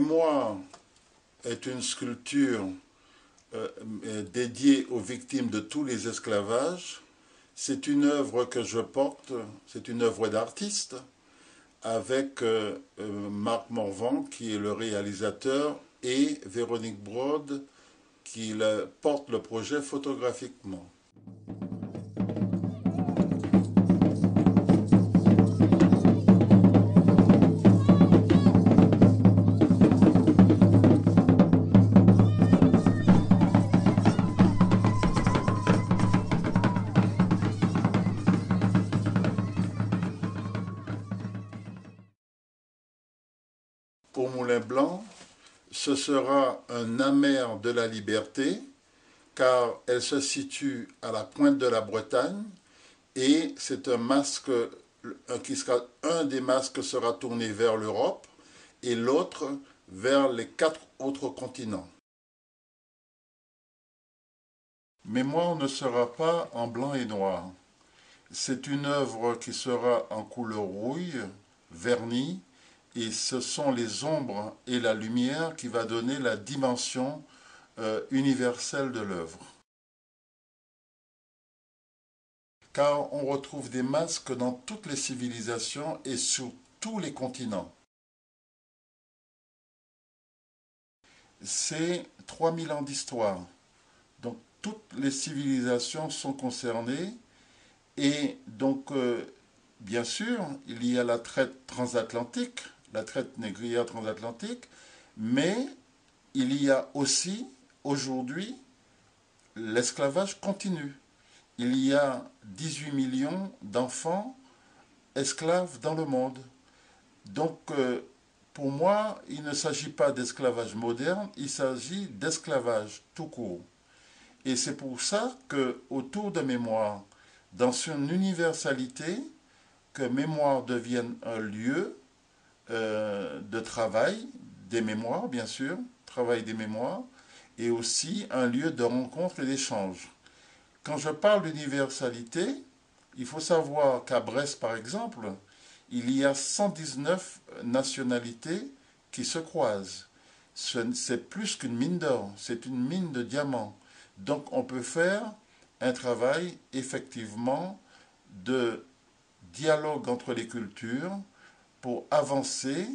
Mémoire est une sculpture dédiée aux victimes de tous les esclavages. C'est une œuvre que je porte, c'est une œuvre d'artiste, avec Marc Morvan, qui est le réalisateur, et Véronique Brode, qui porte le projet photographiquement. Au Moulin Blanc, ce sera un amer de la liberté, car elle se situe à la pointe de la Bretagne, et c'est un masque qui sera, un des masques sera tourné vers l'Europe et l'autre vers les 4 autres continents. Mémoire ne sera pas en blanc et noir. C'est une œuvre qui sera en couleur rouille, vernis, et ce sont les ombres et la lumière qui va donner la dimension universelle de l'œuvre. Car on retrouve des masques dans toutes les civilisations et sur tous les continents. C'est 3000 ans d'histoire. Donc toutes les civilisations sont concernées et donc bien sûr il y a la traite transatlantique, la traite négrière transatlantique, mais il y a aussi aujourd'hui l'esclavage continu. Il y a 18 millions d'enfants esclaves dans le monde. Donc, pour moi, il ne s'agit pas d'esclavage moderne, il s'agit d'esclavage tout court. Et c'est pour ça que, autour de Mémoire, dans son universalité, que Mémoire devienne un lieu de travail des mémoires, bien sûr, travail des mémoires, et aussi un lieu de rencontre et d'échange. Quand je parle d'universalité, il faut savoir qu'à Brest, par exemple, il y a 119 nationalités qui se croisent. C'est plus qu'une mine d'or, c'est une mine de diamants. Donc on peut faire un travail effectivement de dialogue entre les cultures pour avancer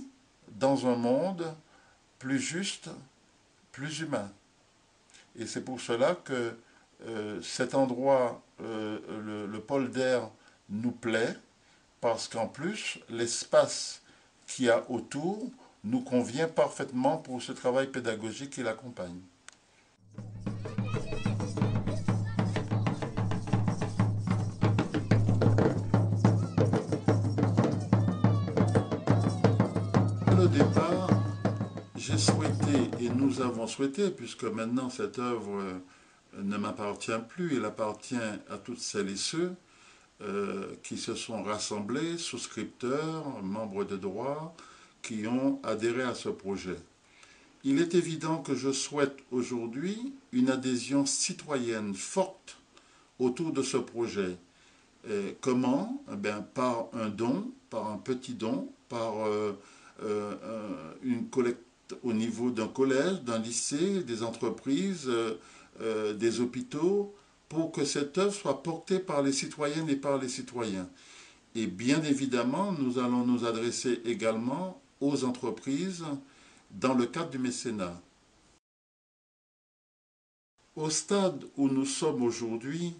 dans un monde plus juste, plus humain. Et c'est pour cela que cet endroit, le polder, nous plaît, parce qu'en plus, l'espace qu'il y a autour nous convient parfaitement pour ce travail pédagogique qui l'accompagne. Au départ, j'ai souhaité, et nous avons souhaité, puisque maintenant cette œuvre ne m'appartient plus, elle appartient à toutes celles et ceux qui se sont rassemblés, souscripteurs, membres de droit, qui ont adhéré à ce projet. Il est évident que je souhaite aujourd'hui une adhésion citoyenne forte autour de ce projet. Comment? Eh bien, par un don, par un petit don, par une collecte au niveau d'un collège, d'un lycée, des entreprises, des hôpitaux, pour que cette œuvre soit portée par les citoyennes et par les citoyens. Et bien évidemment, nous allons nous adresser également aux entreprises dans le cadre du mécénat. Au stade où nous sommes aujourd'hui,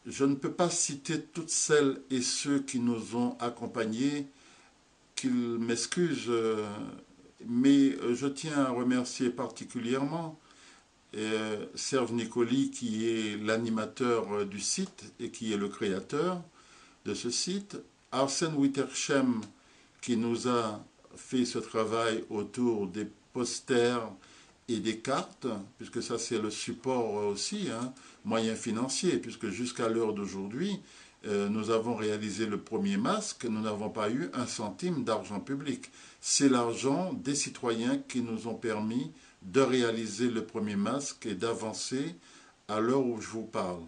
je ne peux pas citer toutes celles et ceux qui nous ont accompagnés, qu'ils m'excusent, mais je tiens à remercier particulièrement Serge Nicoli, qui est l'animateur du site et qui est le créateur de ce site, Arsène Wittersheim, qui nous a fait ce travail autour des posters et des cartes, puisque ça c'est le support aussi, hein, moyen financier, puisque jusqu'à l'heure d'aujourd'hui, nous avons réalisé le premier masque, nous n'avons pas eu un centime d'argent public. C'est l'argent des citoyens qui nous ont permis de réaliser le premier masque et d'avancer à l'heure où je vous parle.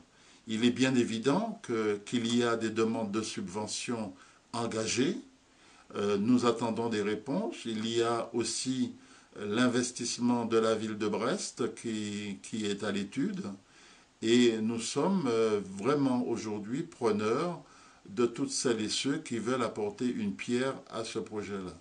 Il est bien évident qu'il y a des demandes de subventions engagées. Nous attendons des réponses. Il y a aussi l'investissement de la ville de Brest qui est à l'étude. Et nous sommes vraiment aujourd'hui preneurs de toutes celles et ceux qui veulent apporter une pierre à ce projet-là.